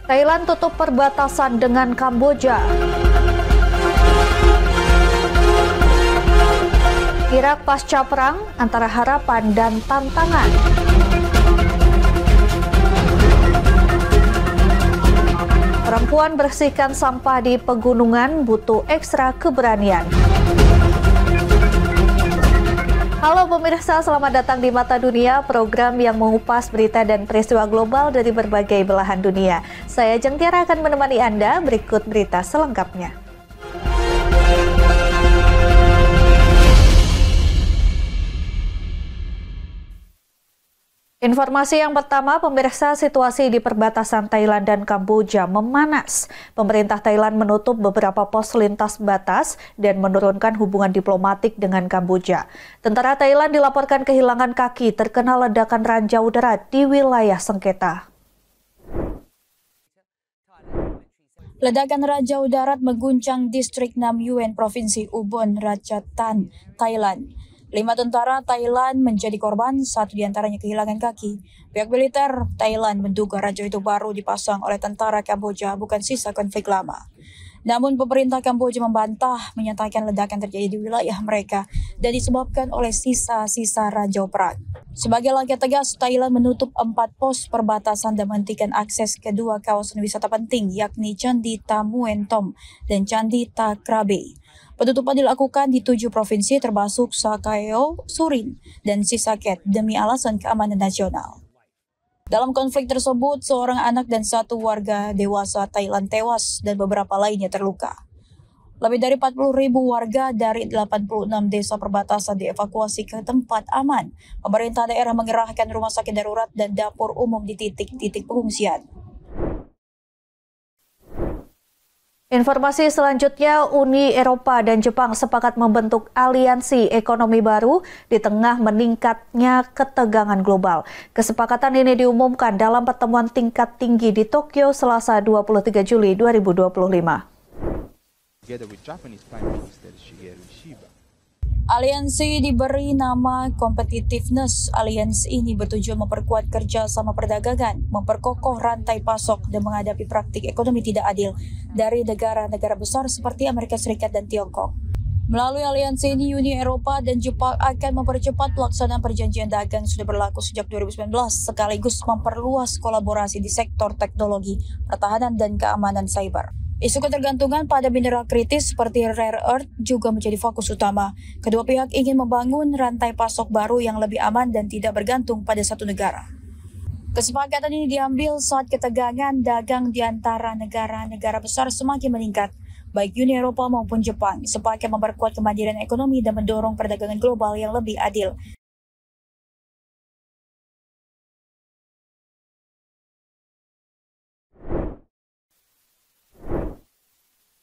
Thailand tutup perbatasan dengan Kamboja. Irak pasca perang antara harapan dan tantangan. Perempuan bersihkan sampah di pegunungan butuh ekstra keberanian. Halo pemirsa, selamat datang di Mata Dunia, program yang mengupas berita dan peristiwa global dari berbagai belahan dunia. Saya Jeng Tiara akan menemani Anda, berikut berita selengkapnya. Informasi yang pertama, pemirsa, situasi di perbatasan Thailand dan Kamboja memanas. Pemerintah Thailand menutup beberapa pos lintas batas dan menurunkan hubungan diplomatik dengan Kamboja. Tentara Thailand dilaporkan kehilangan kaki terkena ledakan ranjau darat di wilayah sengketa. Ledakan ranjau darat mengguncang distrik Nam Yuen, Provinsi Ubon Ratchathani, Thailand. 5 tentara Thailand menjadi korban, 1 diantaranya kehilangan kaki. Pihak militer Thailand menduga ranjau itu baru dipasang oleh tentara Kamboja, bukan sisa konflik lama. Namun pemerintah Kamboja membantah, menyatakan ledakan terjadi di wilayah mereka dan disebabkan oleh sisa-sisa ranjau perang. Sebagai langkah tegas, Thailand menutup 4 pos perbatasan dan menghentikan akses ke 2 kawasan wisata penting, yakni Candi Ta Mueang Thom dan Candi Ta Krabi. Penutupan dilakukan di 7 provinsi termasuk Sakeo, Surin, dan Sisaket demi alasan keamanan nasional. Dalam konflik tersebut, seorang anak dan 1 warga dewasa Thailand tewas dan beberapa lainnya terluka. Lebih dari 40.000 warga dari 86 desa perbatasan dievakuasi ke tempat aman. Pemerintah daerah mengerahkan rumah sakit darurat dan dapur umum di titik-titik pengungsian. Informasi selanjutnya, Uni Eropa dan Jepang sepakat membentuk aliansi ekonomi baru di tengah meningkatnya ketegangan global. Kesepakatan ini diumumkan dalam pertemuan tingkat tinggi di Tokyo Selasa 23 Juli 2025. Aliansi diberi nama Competitiveness. Aliansi ini bertujuan memperkuat kerjasama perdagangan, memperkokoh rantai pasok, dan menghadapi praktik ekonomi tidak adil dari negara-negara besar seperti Amerika Serikat dan Tiongkok. Melalui aliansi ini, Uni Eropa dan Jepang akan mempercepat pelaksanaan perjanjian dagang yang sudah berlaku sejak 2019, sekaligus memperluas kolaborasi di sektor teknologi, pertahanan, dan keamanan cyber. Isu ketergantungan pada mineral kritis seperti rare earth juga menjadi fokus utama. Kedua pihak ingin membangun rantai pasok baru yang lebih aman dan tidak bergantung pada satu negara. Kesepakatan ini diambil saat ketegangan dagang di antara negara-negara besar semakin meningkat. Baik Uni Eropa maupun Jepang sepakat memperkuat kemandirian ekonomi dan mendorong perdagangan global yang lebih adil.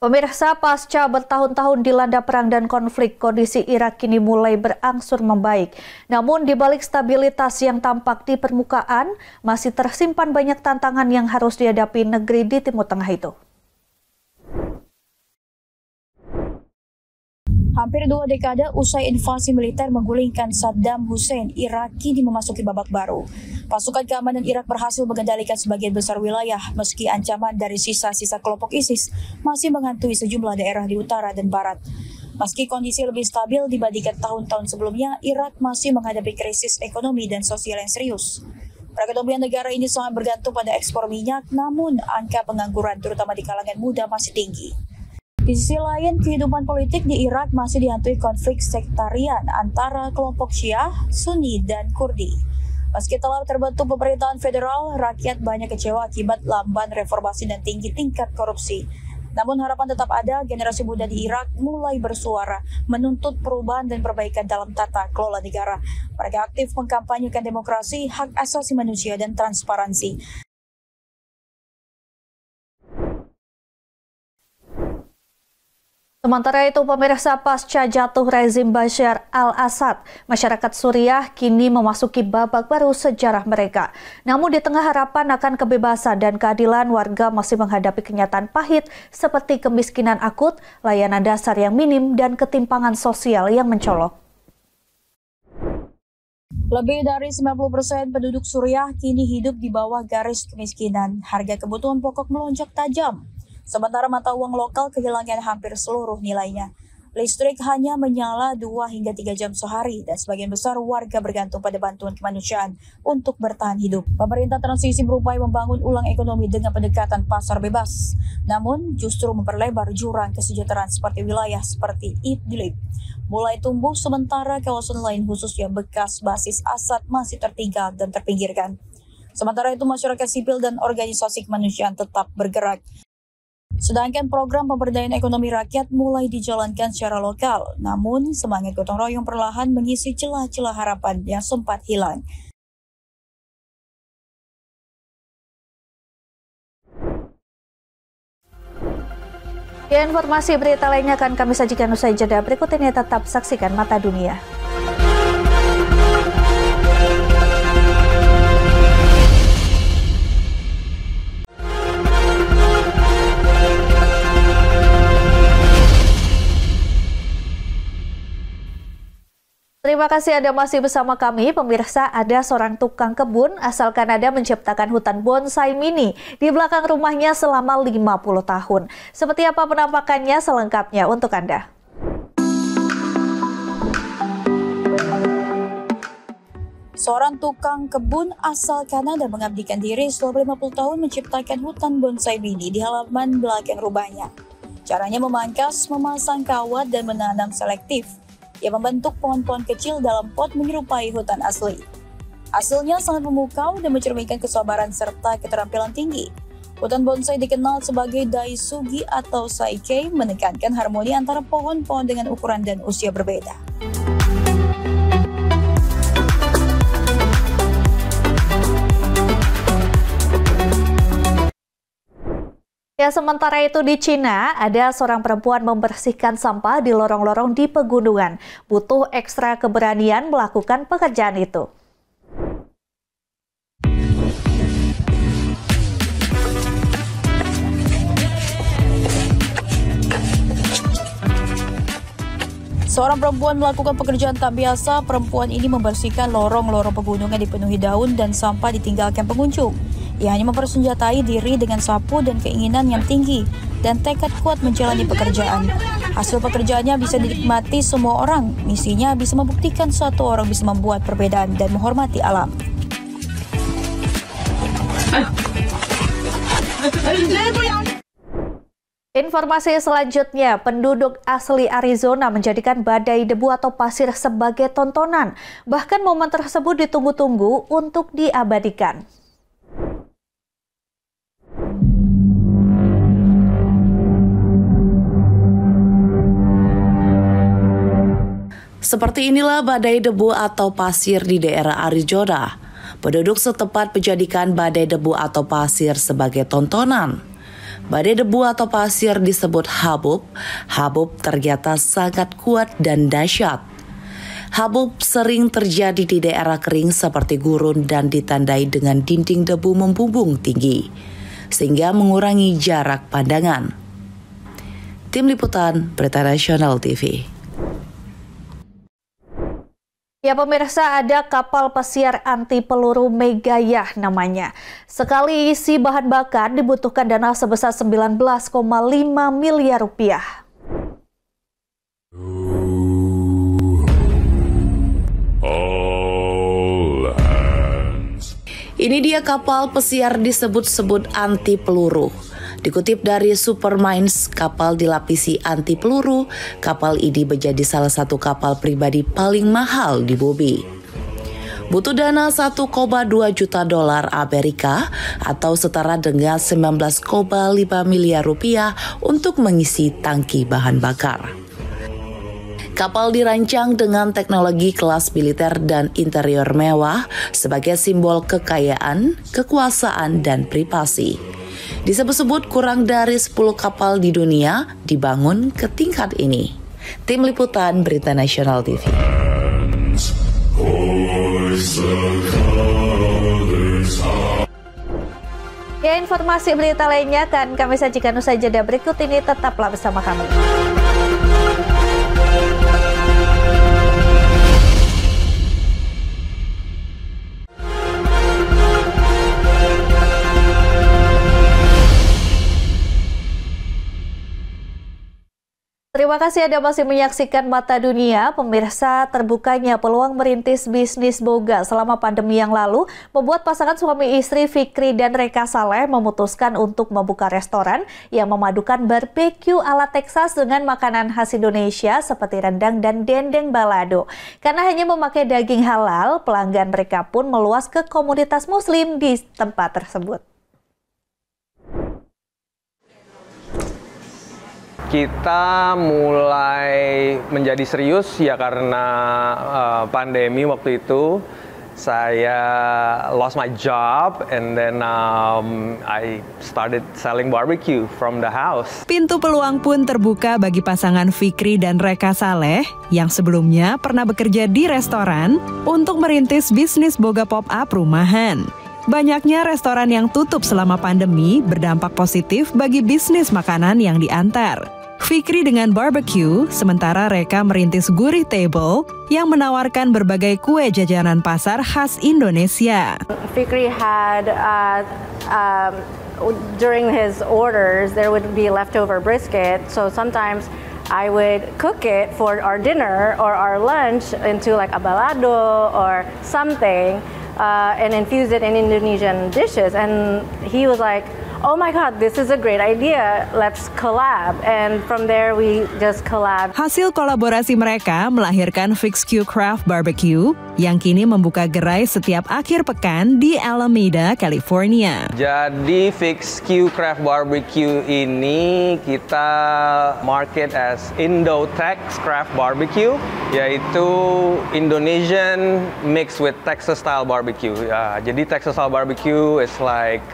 Pemirsa, pasca bertahun-tahun dilanda perang dan konflik, kondisi Irak kini mulai berangsur membaik. Namun di balik stabilitas yang tampak di permukaan, masih tersimpan banyak tantangan yang harus dihadapi negeri di Timur Tengah itu. Hampir 2 dekade usai invasi militer menggulingkan Saddam Hussein, Irak kini memasuki babak baru. Pasukan keamanan Irak berhasil mengendalikan sebagian besar wilayah, meski ancaman dari sisa-sisa kelompok ISIS masih menghantui sejumlah daerah di utara dan barat. Meski kondisi lebih stabil dibandingkan tahun-tahun sebelumnya, Irak masih menghadapi krisis ekonomi dan sosial yang serius. Perekonomian negara ini sangat bergantung pada ekspor minyak, namun angka pengangguran terutama di kalangan muda masih tinggi. Di sisi lain, kehidupan politik di Irak masih dihantui konflik sektarian antara kelompok Syiah, Sunni, dan Kurdi. Meski telah terbentuk pemerintahan federal, rakyat banyak kecewa akibat lamban reformasi dan tinggi tingkat korupsi. Namun harapan tetap ada, generasi muda di Irak mulai bersuara, menuntut perubahan dan perbaikan dalam tata kelola negara. Mereka aktif mengkampanyekan demokrasi, hak asasi manusia, dan transparansi. Sementara itu, pemirsa, pasca jatuh rezim Bashar al-Assad, masyarakat Suriah kini memasuki babak baru sejarah mereka. Namun di tengah harapan akan kebebasan dan keadilan, warga masih menghadapi kenyataan pahit seperti kemiskinan akut, layanan dasar yang minim, dan ketimpangan sosial yang mencolok. Lebih dari 90% penduduk Suriah kini hidup di bawah garis kemiskinan. Harga kebutuhan pokok melonjak tajam. Sementara mata uang lokal kehilangan hampir seluruh nilainya. Listrik hanya menyala 2 hingga 3 jam sehari dan sebagian besar warga bergantung pada bantuan kemanusiaan untuk bertahan hidup. Pemerintah transisi berupaya membangun ulang ekonomi dengan pendekatan pasar bebas. Namun justru memperlebar jurang kesejahteraan seperti wilayah seperti Idlib mulai tumbuh sementara kawasan lain khususnya bekas basis Assad masih tertinggal dan terpinggirkan. Sementara itu masyarakat sipil dan organisasi kemanusiaan tetap bergerak. Sedangkan program pemberdayaan ekonomi rakyat mulai dijalankan secara lokal, namun semangat gotong royong perlahan mengisi celah-celah harapan yang sempat hilang. Informasi berita lainnya akan kami sajikan usai jeda. Berikut ini tetap saksikan Mata Dunia. Terima kasih Anda masih bersama kami. Pemirsa, ada seorang tukang kebun asal Kanada menciptakan hutan bonsai mini di belakang rumahnya selama 50 tahun. Seperti apa penampakannya selengkapnya untuk Anda. Seorang tukang kebun asal Kanada mengabdikan diri selama 50 tahun menciptakan hutan bonsai mini di halaman belakang rumahnya. Caranya memangkas, memasang kawat, dan menanam selektif. Ia membentuk pohon-pohon kecil dalam pot menyerupai hutan asli. Hasilnya sangat memukau dan mencerminkan kesabaran serta keterampilan tinggi. Hutan bonsai dikenal sebagai daisugi atau saikei, menekankan harmoni antara pohon-pohon dengan ukuran dan usia berbeda. Ya, sementara itu di Cina, ada seorang perempuan membersihkan sampah di lorong-lorong di pegunungan. Butuh ekstra keberanian melakukan pekerjaan itu. Seorang perempuan melakukan pekerjaan tak biasa. Perempuan ini membersihkan lorong-lorong pegunungan dipenuhi daun dan sampah ditinggalkan pengunjung. Ia hanya mempersenjatai diri dengan sapu dan keinginan yang tinggi dan tekad kuat menjalani pekerjaan. Hasil pekerjaannya bisa dinikmati semua orang. Misinya bisa membuktikan satu orang bisa membuat perbedaan dan menghormati alam. Informasi selanjutnya, penduduk asli Arizona menjadikan badai debu atau pasir sebagai tontonan. Bahkan momen tersebut ditunggu-tunggu untuk diabadikan. Seperti inilah badai debu atau pasir di daerah Arizona. Penduduk setempat menjadikan badai debu atau pasir sebagai tontonan. Badai debu atau pasir disebut habub. Habub ternyata sangat kuat dan dahsyat. Habub sering terjadi di daerah kering seperti gurun dan ditandai dengan dinding debu membumbung tinggi, sehingga mengurangi jarak pandangan. Tim Liputan Berita Nasional TV. Ya pemirsa, ada kapal pesiar anti peluru Megayah namanya. Sekali isi bahan bakar dibutuhkan dana sebesar 19,5 miliar rupiah. Ini dia kapal pesiar disebut-sebut anti peluru. Dikutip dari Supermines, kapal dilapisi anti peluru. Kapal ini menjadi salah satu kapal pribadi paling mahal di bumi. Butuh dana 1,2 juta dolar Amerika atau setara dengan 19,5 miliar rupiah untuk mengisi tangki bahan bakar. Kapal dirancang dengan teknologi kelas militer dan interior mewah sebagai simbol kekayaan, kekuasaan, dan privasi. Disebut-sebut kurang dari 10 kapal di dunia dibangun ke tingkat ini. Tim Liputan Berita Nasional TV. Ya, informasi berita lainnya akan kami sajikan usai jeda berikut ini. Tetaplah bersama kami. Terima kasih Anda masih menyaksikan Mata Dunia. Pemirsa, terbukanya peluang merintis bisnis boga selama pandemi yang lalu membuat pasangan suami istri Fikri dan Reka Saleh memutuskan untuk membuka restoran yang memadukan barbeque ala Texas dengan makanan khas Indonesia seperti rendang dan dendeng balado. Karena hanya memakai daging halal, pelanggan mereka pun meluas ke komunitas muslim di tempat tersebut. Kita mulai menjadi serius ya karena pandemi waktu itu. Saya lost my job and then I started selling barbecue from the house. Pintu peluang pun terbuka bagi pasangan Fikri dan Reka Saleh yang sebelumnya pernah bekerja di restoran untuk merintis bisnis boga pop-up rumahan. Banyaknya restoran yang tutup selama pandemi berdampak positif bagi bisnis makanan yang diantar. Fikri dengan barbecue, sementara Reka merintis Gurih Table yang menawarkan berbagai kue jajanan pasar khas Indonesia. Fikri had, during his orders, there would be leftover brisket, so sometimes I would cook it for our dinner or our lunch into like a balado or something and infuse it in Indonesian dishes. And he was like, "Oh my God, this is a great idea. Let's collab." And from there, we just collab. Hasil kolaborasi mereka melahirkan Fix Q Craft Barbecue yang kini membuka gerai setiap akhir pekan di Alameda, California. Jadi Fix Q Craft Barbecue ini kita market as Indo-Tex Craft Barbecue, yaitu Indonesian mixed with Texas style barbecue. Ya, jadi Texas style barbecue is like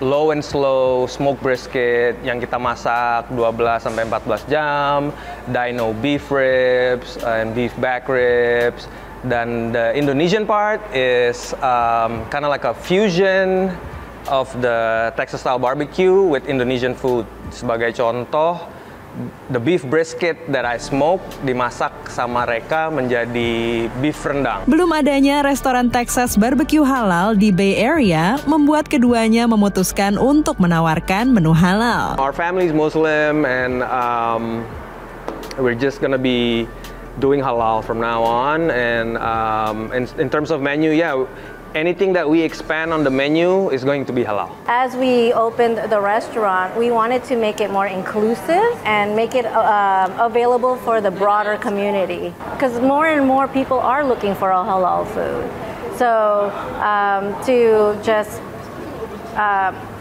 low and slow smoked brisket yang kita masak 12-14 jam, dino beef ribs and beef back ribs. Dan the Indonesian part is kind of like a fusion of the Texas style barbecue with Indonesian food. Sebagai contoh, the beef brisket that I smoke dimasak sama Reka menjadi beef rendang. Belum adanya restoran Texas barbecue halal di Bay Area membuat keduanya memutuskan untuk menawarkan menu halal. Our family is Muslim and we're just gonna be doing halal from now on. And in terms of menu, yeah, anything that we expand on the menu is going to be halal. As we opened the restaurant, we wanted to make it more inclusive and make it available for the broader community. Because more and more people are looking for a halal food. So to just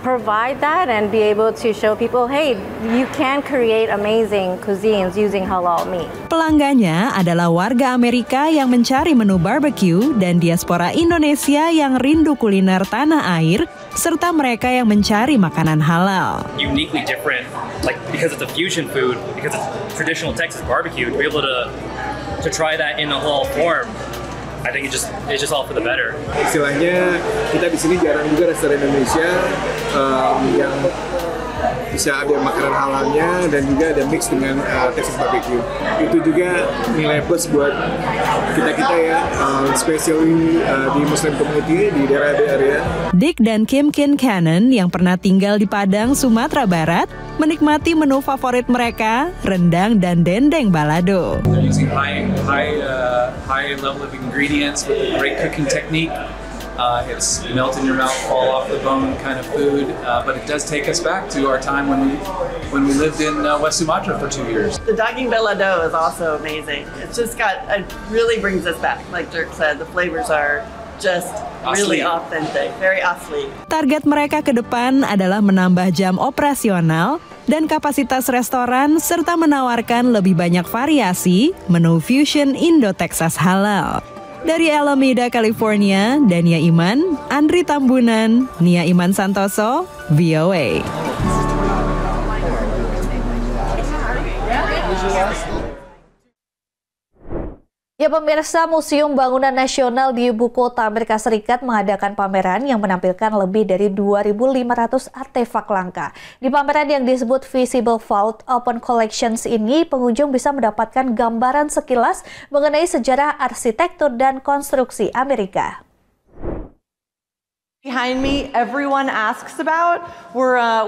provide that and be able to show people, hey, you can create amazing cuisines using halal meat. Pelanggannya adalah warga Amerika yang mencari menu barbecue dan diaspora Indonesia yang rindu kuliner tanah air, serta mereka yang mencari makanan halal. Uniquely different, like because it's a fusion food, because it's traditional Texas barbecue, to be able to try that in a halal form. I think it's just all for the better. Istilahnya kita di sini jarang juga restoran Indonesia yang bisa ada makanan halalnya dan juga ada mix dengan Texas barbecue. Itu juga nilai plus buat kita ya, especially di Muslim community di daerah Bay Area. Dick dan Kim Kincannon yang pernah tinggal di Padang, Sumatera Barat, menikmati menu favorit mereka, rendang dan dendeng balado. They're using high level of ingredients with a great cooking technique. It's melt in your mouth, fall off the bone kind of food, but it does take us back to our time when we lived in West Sumatra for 2 years. The daging balado is also amazing. It's just it really brings us back. Like Dirk said, the flavors are just really authentic, very asli. Target mereka ke depan adalah menambah jam operasional dan kapasitas restoran serta menawarkan lebih banyak variasi menu fusion Indo-Texas halal. Dari Alameda, California, Dania Iman, Andri Tambunan, Nia Iman Santoso, VOA. Ya pemirsa, Museum Bangunan Nasional di Ibu Kota Amerika Serikat mengadakan pameran yang menampilkan lebih dari 2.500 artefak langka. Di pameran yang disebut Visible Vault Open Collections ini, pengunjung bisa mendapatkan gambaran sekilas mengenai sejarah arsitektur dan konstruksi Amerika. Behind me, everyone asks about.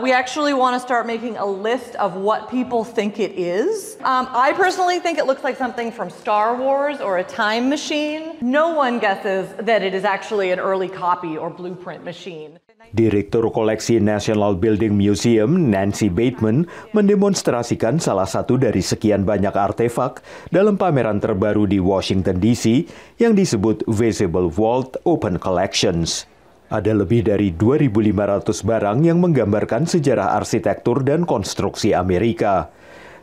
We actually want to start making a list of what people think it is. I personally think it looks like something from Star Wars or a time machine. No one guesses that it is actually an early copy or blueprint machine. Direktur Koleksi National Building Museum, Nancy Bateman, mendemonstrasikan salah satu dari sekian banyak artefak dalam pameran terbaru di Washington, D.C. yang disebut Visible Vault Open Collections. Ada lebih dari 2.500 barang yang menggambarkan sejarah arsitektur dan konstruksi Amerika.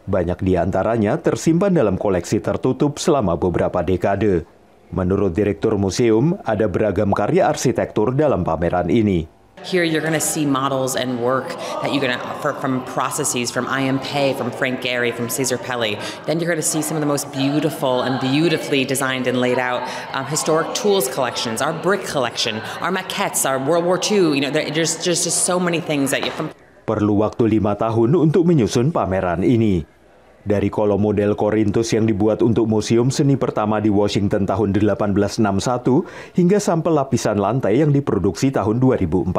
Banyak di antaranya tersimpan dalam koleksi tertutup selama beberapa dekade. Menurut Direktur Museum, ada beragam karya arsitektur dalam pameran ini. Here you're going to see models and work that you're going to from processes from I.M. Pei, from Frank Gehry, from Cesar Pelli. Then you're going to see some of the most beautiful and beautifully designed and laid out historic tools collections, our brick collection, our maquettes, our World War II. You know, there's just so many things that you from. Perlu waktu 5 tahun untuk menyusun pameran ini. Dari kolom model Korintus yang dibuat untuk Museum Seni pertama di Washington tahun 1861 hingga sampel lapisan lantai yang diproduksi tahun 2014.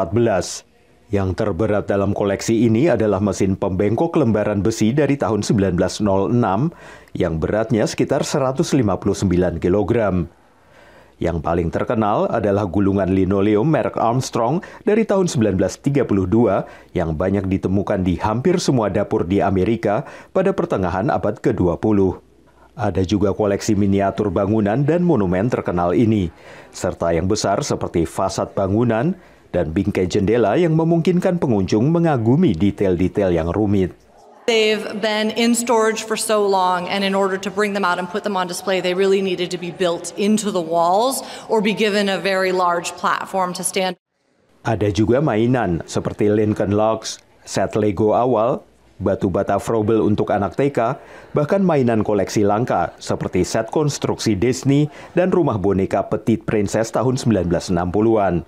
Yang terberat dalam koleksi ini adalah mesin pembengkok lembaran besi dari tahun 1906 yang beratnya sekitar 159 kg. Yang paling terkenal adalah gulungan linoleum merek Armstrong dari tahun 1932 yang banyak ditemukan di hampir semua dapur di Amerika pada pertengahan abad ke-20. Ada juga koleksi miniatur bangunan dan monumen terkenal ini, serta yang besar seperti fasad bangunan dan bingkai jendela yang memungkinkan pengunjung mengagumi detail-detail yang rumit. They've been in storage for so long, and in order to bring them out and put them on display, they really needed to be built into the walls or be given a very large platform to stand. Ada juga mainan seperti Lincoln Logs, set Lego awal, batu bata Frobel untuk anak TK, bahkan mainan koleksi langka seperti set konstruksi Disney dan rumah boneka Petite Princess tahun 1960-an.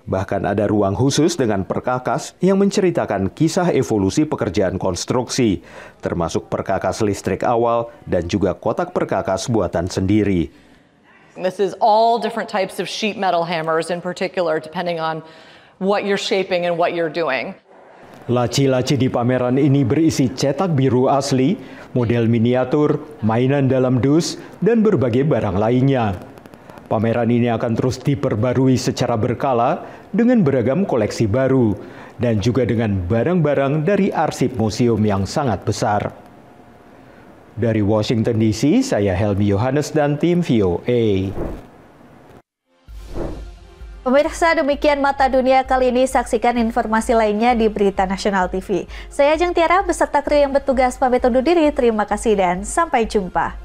Bahkan ada ruang khusus dengan perkakas yang menceritakan kisah evolusi pekerjaan konstruksi, termasuk perkakas listrik awal dan juga kotak perkakas buatan sendiri. This is all different types of sheet metal hammers in particular, depending on what you're shaping and what you're doing. Laci-laci di pameran ini berisi cetak biru asli, model miniatur, mainan dalam dus, dan berbagai barang lainnya. Pameran ini akan terus diperbarui secara berkala dengan beragam koleksi baru dan juga dengan barang-barang dari arsip museum yang sangat besar. Dari Washington DC, saya Helmi Yohanes dan tim VOA. Pemirsa, demikian Mata Dunia kali ini. Saksikan informasi lainnya di Berita Nasional TV. Saya Ajeng Tiara beserta kru yang bertugas pamit undur diri. Terima kasih dan sampai jumpa.